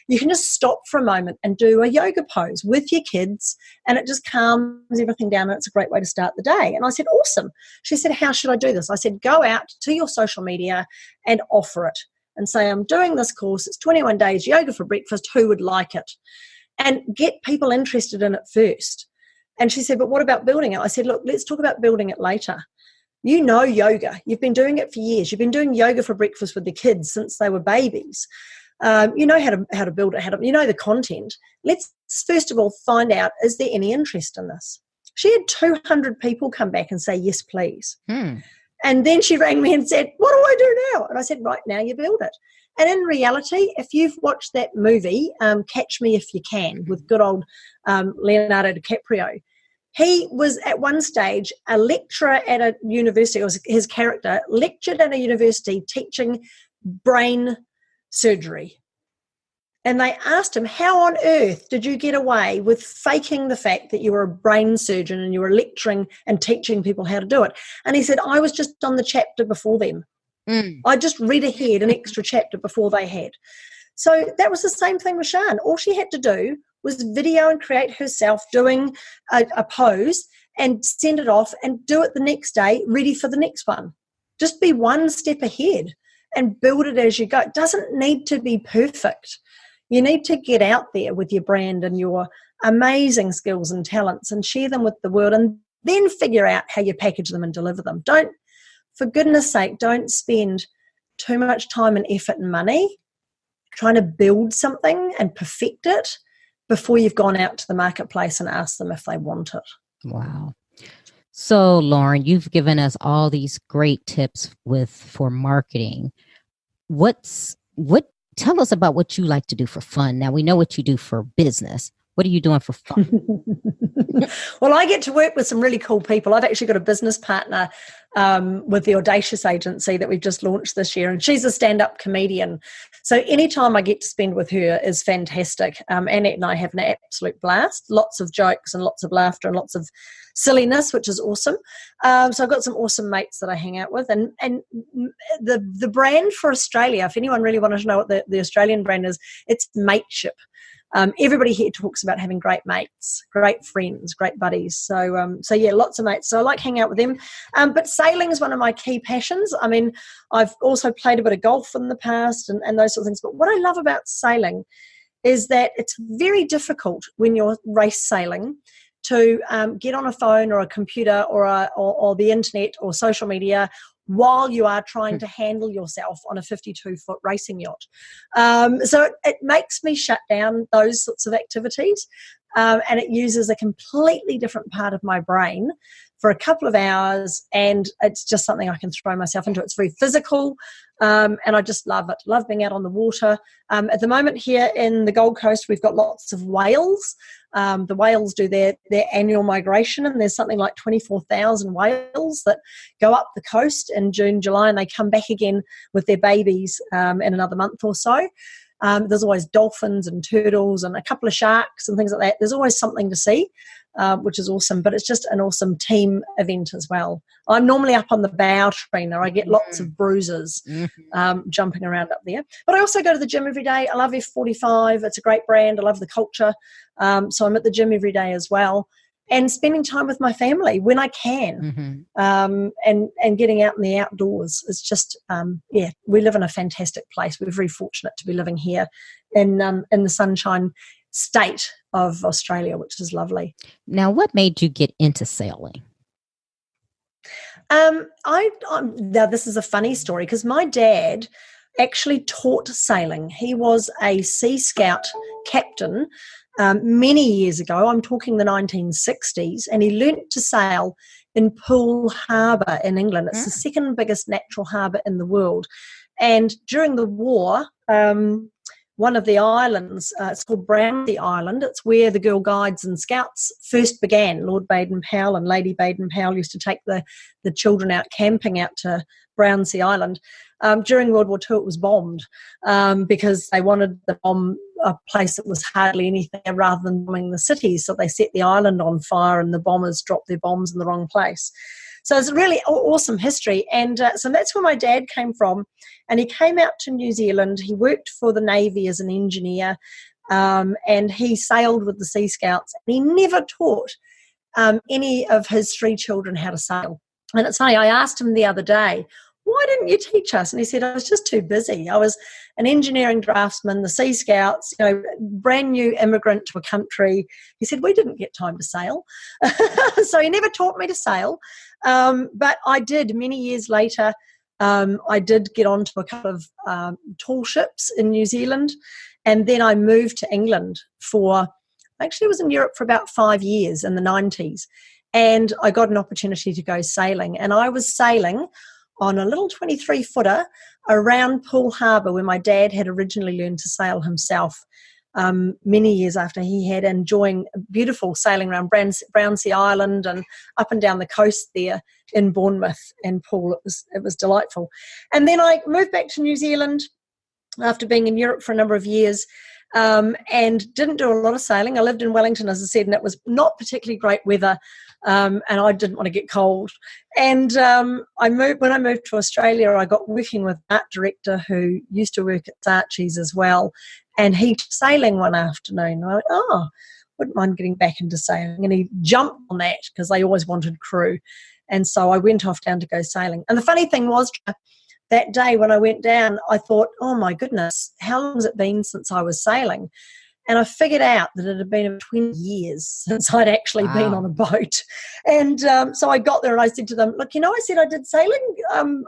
Speaker 3: you can just stop for a moment and do a yoga pose with your kids, and it just calms everything down, and it's a great way to start the day. And I said, awesome. She said, how should I do this? I said, go out to your social media and offer it and say, I'm doing this course. It's 21 days yoga for breakfast. Who would like it? And get people interested in it first. And she said, but what about building it? I said, look, let's talk about building it later. You know yoga. You've been doing it for years. You've been doing yoga for breakfast with the kids since they were babies. You know how to build it, you know the content. Let's first of all find out, is there any interest in this? She had 200 people come back and say, yes, please. And then she rang me and said, what do I do now? And I said, right, now you build it. And in reality, if you've watched that movie, Catch Me If You Can, with good old Leonardo DiCaprio, he was at one stage a lecturer at a university, or his character lectured at a university teaching brain surgery. And they asked him, how on earth did you get away with faking the fact that you were a brain surgeon and you were lecturing and teaching people how to do it? And he said, I was just on the chapter before them. I just read ahead an extra chapter before they had. So that was the same thing with Shan. All she had to do was video and create herself doing a pose and send it off and do it the next day, ready for the next one. Just be one step ahead and build it as you go. It doesn't need to be perfect. You need to get out there with your brand and your amazing skills and talents and share them with the world, and then figure out how you package them and deliver them. For goodness sake, don't spend too much time and effort and money trying to build something and perfect it before you've gone out to the marketplace and asked them if they want it.
Speaker 1: Wow. So, Lauren, you've given us all these great tips for marketing. Tell us about what you like to do for fun. Now, we know what you do for business. What are you doing for fun?
Speaker 3: Well, I get to work with some really cool people. I've actually got a business partner with the Audacious agency that we've just launched this year, and she's a stand-up comedian. So anytime I get to spend with her is fantastic. Annette and I have an absolute blast, lots of jokes and lots of laughter and lots of silliness, which is awesome. So I've got some awesome mates that I hang out with. And the brand for Australia, if anyone really wanted to know what the Australian brand is, it's mateship. Everybody here talks about having great mates, great friends, great buddies. So yeah, lots of mates. So I like hanging out with them. But sailing is one of my key passions. I mean, I've also played a bit of golf in the past and those sort of things. But what I love about sailing is that it's very difficult when you're race sailing to get on a phone or a computer or the internet or social media while you are trying to handle yourself on a 52-foot racing yacht. So it makes me shut down those sorts of activities, and it uses a completely different part of my brain for a couple of hours, and it's just something I can throw myself into. It's very physical, and I just love it. Love being out on the water. At the moment here in the Gold Coast, we've got lots of whales. The whales do their annual migration, and there's something like 24,000 whales that go up the coast in June, July, and they come back again with their babies in another month or so. There's always dolphins and turtles and a couple of sharks and things like that. There's always something to see. which is awesome. But it's just an awesome team event as well. I'm normally up on the bow, Trina. I get lots of bruises jumping around up there. But I also go to the gym every day. I love F45. It's a great brand. I love the culture. So I'm at the gym every day as well. And spending time with my family when I can, and getting out in the outdoors. It's just, we live in a fantastic place. We're very fortunate to be living here in the sunshine state of Australia, which is lovely.
Speaker 1: Now, what made you get into sailing?
Speaker 3: Now this is a funny story because my dad actually taught sailing. He was a Sea Scout captain many years ago. I'm talking the 1960s, and he learnt to sail in Poole Harbour in England. It's the second biggest natural harbour in the world. And during the war, one of the islands, it's called Brownsea Island. It's where the Girl Guides and Scouts first began. Lord Baden-Powell and Lady Baden-Powell used to take the children out camping out to Brownsea Island. During World War II, it was bombed because they wanted to bomb a place that was hardly anything rather than bombing the city. So they set the island on fire, and the bombers dropped their bombs in the wrong place. So it's a really awesome history. And so that's where my dad came from. And he came out to New Zealand. He worked for the Navy as an engineer, and he sailed with the Sea Scouts. And he never taught any of his 3 children how to sail. And it's funny, I asked him the other day, why didn't you teach us? And he said, I was just too busy. I was an engineering draftsman, the Sea Scouts, brand new immigrant to a country. He said, we didn't get time to sail. So he never taught me to sail. But I did many years later. I did get onto a couple of tall ships in New Zealand. And then I moved to England actually I was in Europe for about 5 years in the 90s. And I got an opportunity to go sailing. And I was sailing on a little 23-footer around Poole Harbour, where my dad had originally learned to sail himself many years after he had, enjoying beautiful sailing around Brownsea Island and up and down the coast there in Bournemouth and Poole. It was delightful. And then I moved back to New Zealand after being in Europe for a number of years, and didn't do a lot of sailing. I lived in Wellington, as I said, and it was not particularly great weather. And I didn't want to get cold. And when I moved to Australia, I got working with an art director who used to work at Saatchi's as well. And he was sailing one afternoon. I went, wouldn't mind getting back into sailing. And he jumped on that because they always wanted crew. And so I went off down to go sailing. And the funny thing was, that day when I went down, I thought, oh my goodness, how long has it been since I was sailing? And I figured out that it had been 20 years since I'd actually been on a boat. And so I got there and I said to them, look, I said I did sailing.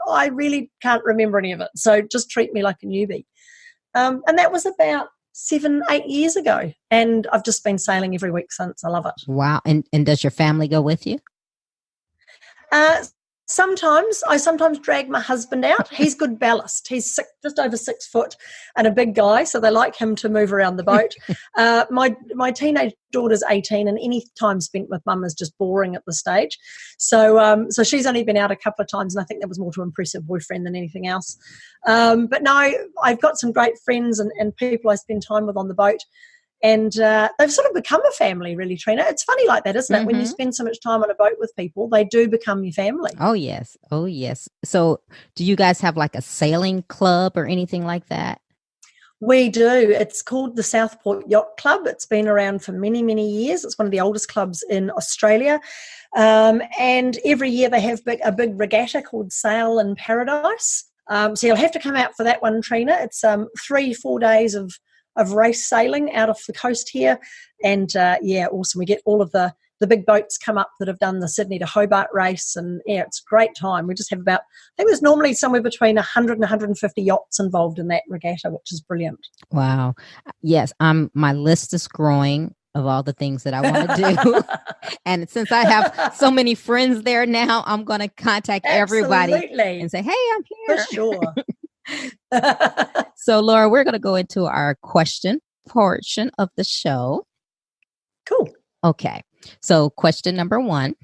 Speaker 3: I really can't remember any of it. So just treat me like a newbie. And that was about 7-8 years ago. And I've just been sailing every week since. I love it.
Speaker 1: Wow. And does your family go with you?
Speaker 3: Sometimes I drag my husband out. He's good ballast. He's just over 6 foot and a big guy, so they like him to move around the boat. My teenage daughter's 18, and any time spent with mum is just boring at this stage. So she's only been out a couple of times, and I think that was more to impress her boyfriend than anything else. But no, I've got some great friends and people I spend time with on the boat. And they've sort of become a family, really, Trina. It's funny like that, isn't it? When you spend so much time on a boat with people, they do become your family.
Speaker 1: Oh, yes. Oh, yes. So do you guys have like a sailing club or anything like that?
Speaker 3: We do. It's called the Southport Yacht Club. It's been around for many, many years. It's one of the oldest clubs in Australia. And every year they have a big regatta called Sail in Paradise. So you'll have to come out for that one, Trina. It's 3-4 days of race sailing out off the coast here. And awesome. We get all of the big boats come up that have done the Sydney to Hobart race. And it's a great time. We just have I think there's normally somewhere between 100 and 150 yachts involved in that regatta, which is brilliant.
Speaker 1: Wow. Yes. My list is growing of all the things that I want to do. And since I have so many friends there now, I'm going to contact everybody and say, hey, I'm here.
Speaker 3: For sure.
Speaker 1: So, Laura, we're going to go into our question portion of the show.
Speaker 3: Cool.
Speaker 1: Okay. So, question number 1,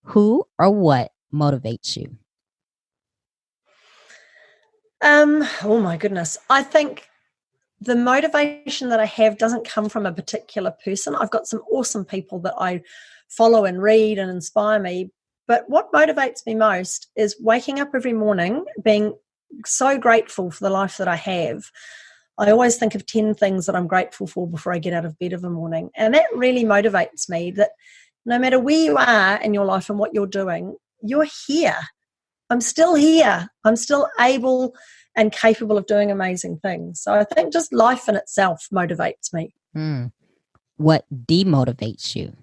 Speaker 1: who or what motivates you?
Speaker 3: Oh my goodness. I think the motivation that I have doesn't come from a particular person. I've got some awesome people that I follow and read and inspire me. But what motivates me most is waking up every morning, being so grateful for the life that I have. I always think of 10 things that I'm grateful for before I get out of bed of a morning. And that really motivates me, that no matter where you are in your life and what you're doing, you're here. I'm still here. I'm still able and capable of doing amazing things. So I think just life in itself motivates me.
Speaker 1: What demotivates you?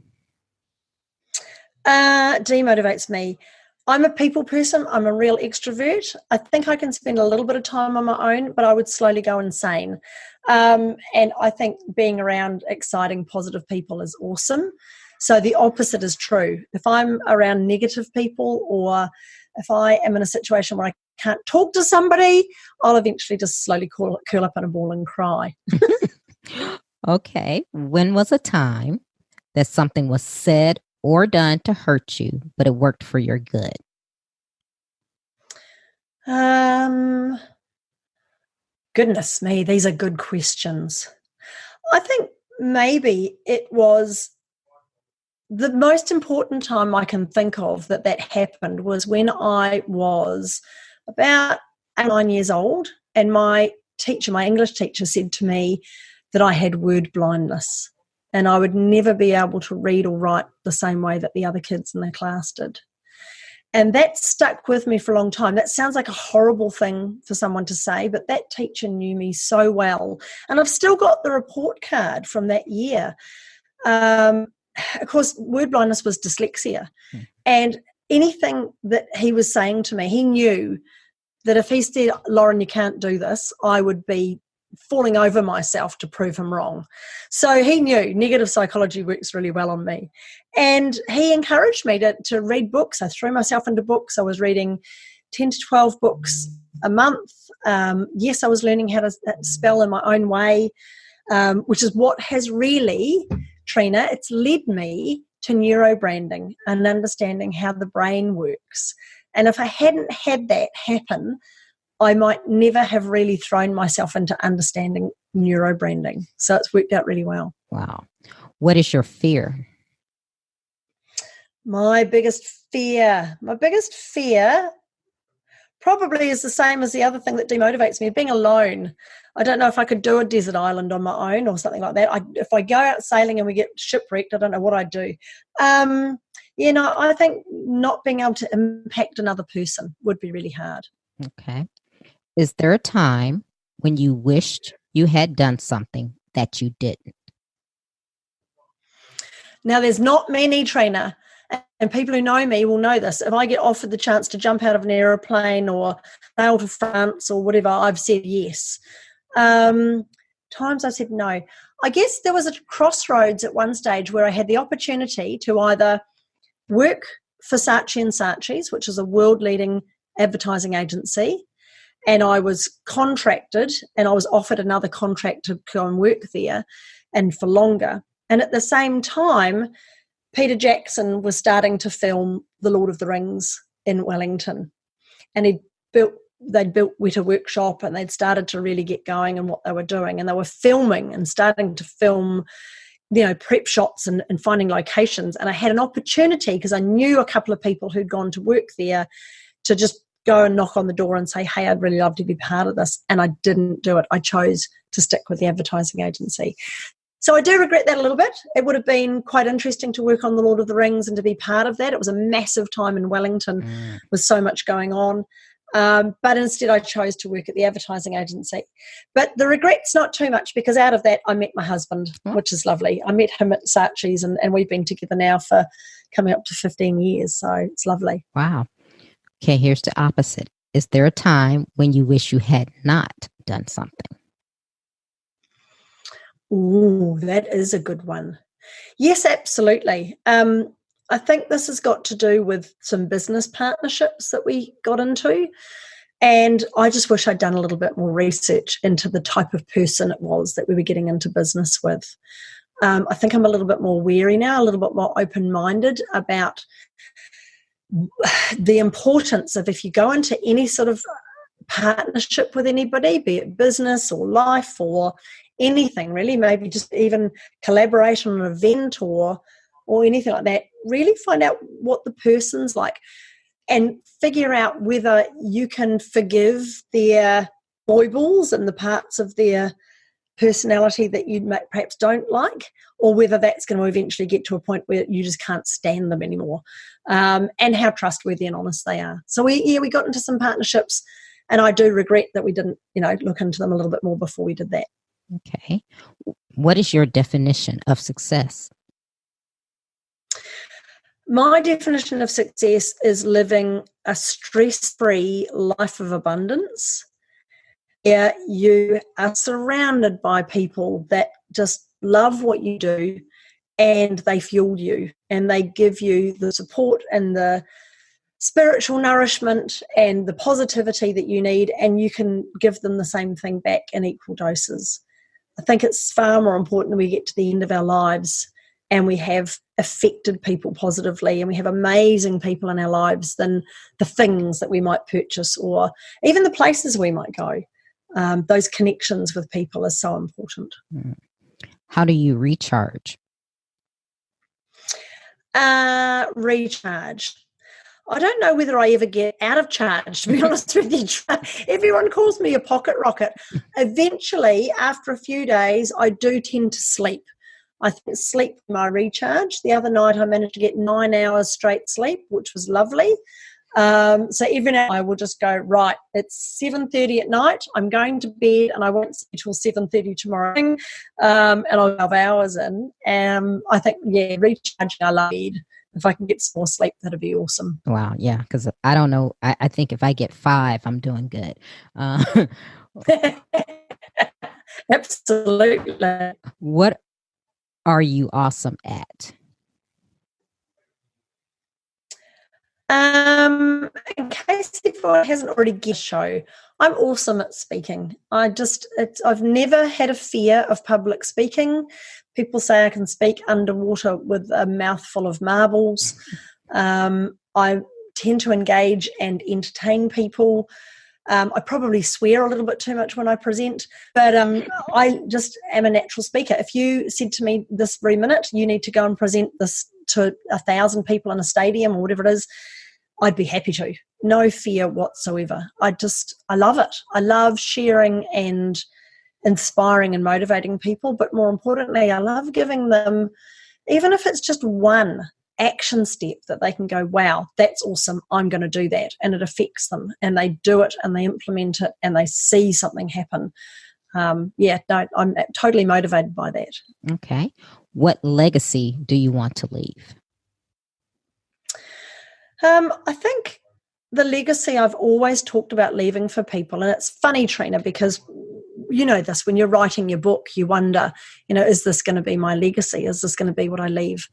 Speaker 3: Demotivates me. I'm a people person. I'm a real extrovert. I think I can spend a little bit of time on my own, but I would slowly go insane. And I think being around exciting, positive people is awesome. So the opposite is true. If I'm around negative people, or if I am in a situation where I can't talk to somebody, I'll eventually just slowly curl up in a ball and cry.
Speaker 1: Okay. When was a time that something was said or done to hurt you, but it worked for your good?
Speaker 3: Goodness me, these are good questions. I think maybe it was the most important time I can think of that happened was when I was about 8 or 9 years old, and my English teacher, said to me that I had word blindness and I would never be able to read or write the same way that the other kids in their class did. And that stuck with me for a long time. That sounds like a horrible thing for someone to say, but that teacher knew me so well. And I've still got the report card from that year. Of course, word blindness was dyslexia. And anything that he was saying to me, he knew that if he said, Lauren, you can't do this, I would be falling over myself to prove him wrong. So he knew negative psychology works really well on me. And he encouraged me to read books. I threw myself into books. I was reading 10 to 12 books a month. Yes, I was learning how to spell in my own way, which is what has really, Trina, it's led me to neurobranding and understanding how the brain works. And if I hadn't had that happen, I might never have really thrown myself into understanding neurobranding. So it's worked out really well.
Speaker 1: Wow. What is your fear?
Speaker 3: My biggest fear probably is the same as the other thing that demotivates me, being alone. I don't know if I could do a desert island on my own or something like that. If I go out sailing and we get shipwrecked, I don't know what I'd do. I think not being able to impact another person would be really hard.
Speaker 1: Okay. Is there a time when you wished you had done something that you didn't?
Speaker 3: Now, there's not many, Trina, and people who know me will know this. If I get offered the chance to jump out of an aeroplane or sail to France or whatever, I've said yes. Times I said no. I guess there was a crossroads at one stage where I had the opportunity to either work for Saatchi & Saatchi's, which is a world-leading advertising agency, and I was contracted and I was offered another contract to go and work there and for longer. And at the same time, Peter Jackson was starting to film The Lord of the Rings in Wellington. And they'd built Weta Workshop, and they'd started to really get going in what they were doing. And they were filming and starting to film, prep shots and finding locations. And I had an opportunity, because I knew a couple of people who'd gone to work there, to just go and knock on the door and say, hey, I'd really love to be part of this. And I didn't do it. I chose to stick with the advertising agency. So I do regret that a little bit. It would have been quite interesting to work on The Lord of the Rings and to be part of that. It was a massive time in Wellington with so much going on. But instead I chose to work at the advertising agency. But the regret's not too much, because out of that I met my husband, which is lovely. I met him at Saatchi's, and we've been together now for coming up to 15 years. So it's lovely.
Speaker 1: Wow. Okay, here's the opposite. Is there a time when you wish you had not done something?
Speaker 3: Ooh, that is a good one. Yes, absolutely. I think this has got to do with some business partnerships that we got into. And I just wish I'd done a little bit more research into the type of person it was that we were getting into business with. I think I'm a little bit more wary now, a little bit more open-minded about the importance of, if you go into any sort of partnership with anybody, be it business or life or anything really, maybe just even collaboration on an event or anything like that, really find out what the person's like and figure out whether you can forgive their foibles and the parts of their personality that you perhaps don't like, or whether that's going to eventually get to a point where you just can't stand them anymore, and how trustworthy and honest they are. So we got into some partnerships, and I do regret that we didn't, look into them a little bit more before we did that.
Speaker 1: Okay. What is your definition of success?
Speaker 3: My definition of success is living a stress-free life of abundance. Yeah, you are surrounded by people that just love what you do, and they fuel you and they give you the support and the spiritual nourishment and the positivity that you need, and you can give them the same thing back in equal doses. I think it's far more important when we get to the end of our lives and we have affected people positively and we have amazing people in our lives than the things that we might purchase or even the places we might go. Those connections with people are so important.
Speaker 1: How do you recharge?
Speaker 3: Recharge. I don't know whether I ever get out of charge, to be honest with you. Everyone calls me a pocket rocket. Eventually, after a few days, I do tend to sleep. I think sleep my recharge. The other night, I managed to get 9 hours straight sleep, which was lovely. So every night I will just go, right, it's 7:30 at night, I'm going to bed and I won't sleep till 7:30 tomorrow morning, and I'll have hours in. I think, recharging, I love bed. If I can get some more sleep, that'd be awesome.
Speaker 1: Wow, yeah, because I don't know. I think if I get 5, I'm doing good.
Speaker 3: Absolutely.
Speaker 1: What are you awesome at?
Speaker 3: In case everyone hasn't already guessed, show, I'm awesome at speaking. I've never had a fear of public speaking. People say I can speak underwater with a mouthful of marbles. I tend to engage and entertain people. I probably swear a little bit too much when I present, but I just am a natural speaker. If you said to me this very minute, you need to go and present this to 1,000 people in a stadium or whatever it is, I'd be happy to. No fear whatsoever. I love it. I love sharing and inspiring and motivating people, but more importantly, I love giving them, even if it's just one action step that they can go, wow, that's awesome, I'm going to do that, and it affects them and they do it and they implement it and they see something happen. I'm totally motivated by that.
Speaker 1: Okay. What legacy do you want to leave?
Speaker 3: I think the legacy I've always talked about leaving for people, and it's funny, Trina, because you know this, when you're writing your book, you wonder, is this going to be my legacy? Is this going to be what I leave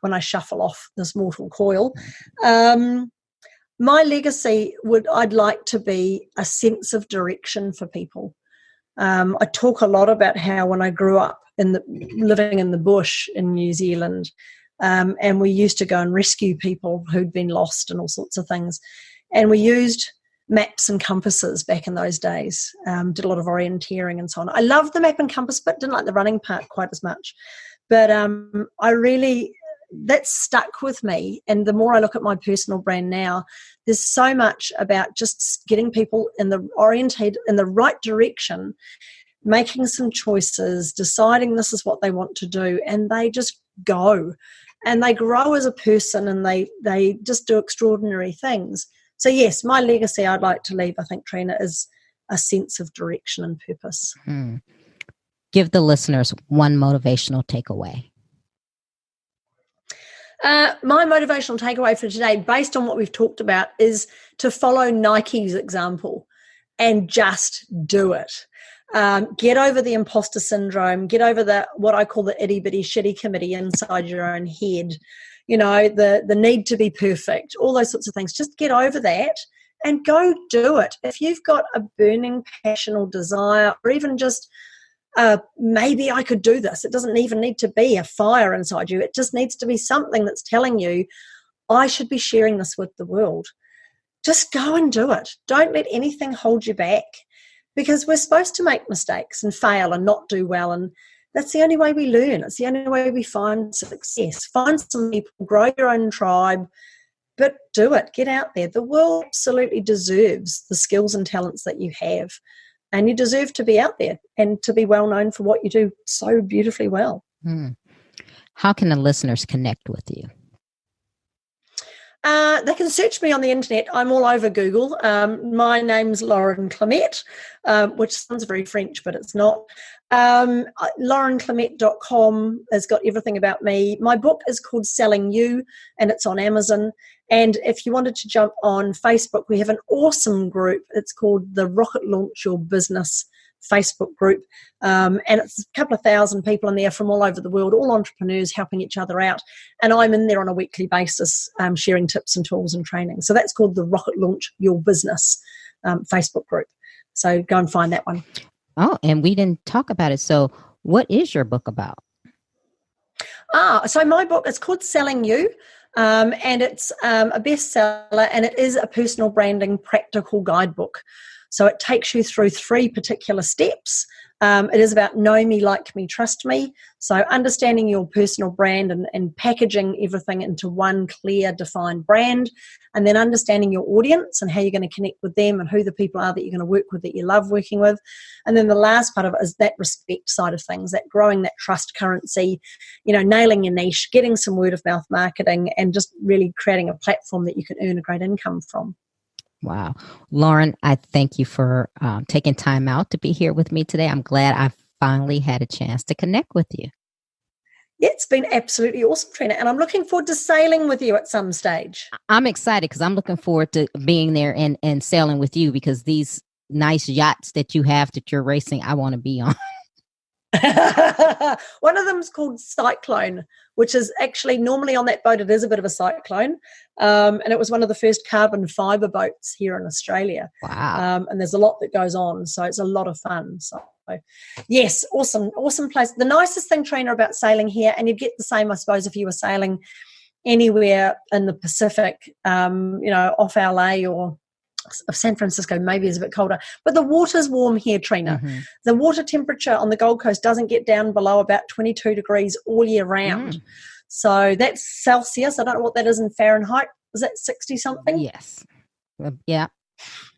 Speaker 3: when I shuffle off this mortal coil? My legacy I'd like to be a sense of direction for people. I talk a lot about how when I grew up living in the bush in New Zealand, and we used to go and rescue people who'd been lost and all sorts of things. And we used maps and compasses back in those days, did a lot of orienteering and so on. I loved the map and compass, but didn't like the running part quite as much. But that's stuck with me. And the more I look at my personal brand now, there's so much about just getting people oriented in the right direction, making some choices, deciding this is what they want to do, and they just go. And they grow as a person and they just do extraordinary things. So yes, my legacy I'd like to leave, I think, Trina, is a sense of direction and purpose.
Speaker 1: Give the listeners one motivational takeaway.
Speaker 3: My motivational takeaway for today, based on what we've talked about, is to follow Nike's example and just do it. Get over the imposter syndrome, get over what I call the itty bitty shitty committee inside your own head, the need to be perfect, all those sorts of things. Just get over that and go do it. If you've got a burning passion or desire, or even just maybe I could do this, it doesn't even need to be a fire inside you. It just needs to be something that's telling you, I should be sharing this with the world. just go and do it. Don't let anything hold you back, because we're supposed to make mistakes and fail and not do well. And that's the only way we learn. It's the only way we find success. Find some people, grow your own tribe, but do it. Get out there. The world absolutely deserves the skills and talents that you have. And you deserve to be out there and to be well known for what you do so beautifully well.
Speaker 1: How can the listeners connect with you?
Speaker 3: They can search me on the internet. I'm all over Google. My name's Lauren Clemett, which sounds very French, but it's not. LaurenClemett.com has got everything about me. My book is called Selling You, and it's on Amazon. And if you wanted to jump on Facebook, we have an awesome group. It's called the Rocket Launch Your Business Facebook group. And it's a couple of thousand people in there from all over the world, all entrepreneurs helping each other out. And I'm in there on a weekly basis, sharing tips and tools and training. So that's called the Rocket Launch Your Business Facebook group. So go and find that one.
Speaker 1: Oh, and we didn't talk about it. So what is your book about?
Speaker 3: So my book is called Selling You. And it's a bestseller, and it is a personal branding practical guidebook. So it takes you through 3 particular steps. It is about know me, like me, trust me. So understanding your personal brand and packaging everything into one clear, defined brand, and then understanding your audience and how you're going to connect with them and who the people are that you're going to work with that you love working with. And then the last part of it is that respect side of things, that growing that trust currency, nailing your niche, getting some word of mouth marketing, and just really creating a platform that you can earn a great income from.
Speaker 1: Wow. Lauren, I thank you for taking time out to be here with me today. I'm glad I finally had a chance to connect with you.
Speaker 3: Yeah, it's been absolutely awesome, Trina. And I'm looking forward to sailing with you at some stage.
Speaker 1: I'm excited because I'm looking forward to being there and sailing with you, because these nice yachts that you have that you're racing, I want to be on.
Speaker 3: One of them is called Cyclone, which is actually normally on that boat. It is a bit of a cyclone. And it was one of the first carbon fiber boats here in Australia.
Speaker 1: Wow.
Speaker 3: And there's a lot that goes on. So it's a lot of fun. So yes, awesome place. The nicest thing, Trina, about sailing here, and you'd get the same, I suppose, if you were sailing anywhere in the Pacific, off LA or San Francisco, maybe is a bit colder, but the water's warm here, Trina.
Speaker 1: Mm-hmm.
Speaker 3: The water temperature on the Gold Coast doesn't get down below about 22 degrees all year round. So that's Celsius. I don't know what that is in Fahrenheit. Is that 60 something?
Speaker 1: Yes. Yeah.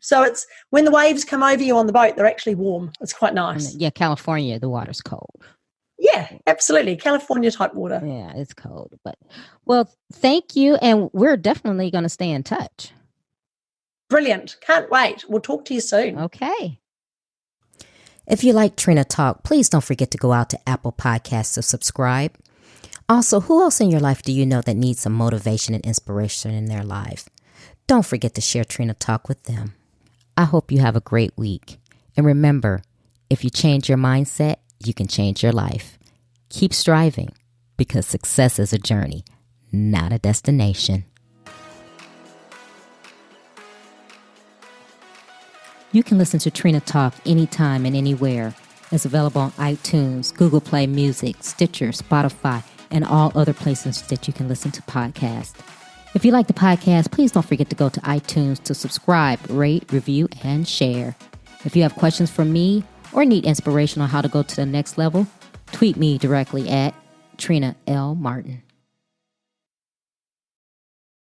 Speaker 3: So it's when the waves come over you on the boat, they're actually warm. It's quite nice.
Speaker 1: Yeah, California, the water's cold.
Speaker 3: Yeah, absolutely. California type water.
Speaker 1: Yeah, it's cold. But well, thank you. And we're definitely going to stay in touch.
Speaker 3: Brilliant. Can't wait. We'll talk to you soon.
Speaker 1: Okay.
Speaker 4: If you like Trina Talk, please don't forget to go out to Apple Podcasts to subscribe. Also, who else in your life do you know that needs some motivation and inspiration in their life? Don't forget to share Trina Talk with them. I hope you have a great week. And remember, if you change your mindset, you can change your life. Keep striving, because success is a journey, not a destination. You can listen to Trina Talk anytime and anywhere. It's available on iTunes, Google Play Music, Stitcher, Spotify, and all other places that you can listen to podcasts. If you like the podcast, please don't forget to go to iTunes to subscribe, rate, review, and share. If you have questions for me or need inspiration on how to go to the next level, tweet me directly at Trina L. Martin.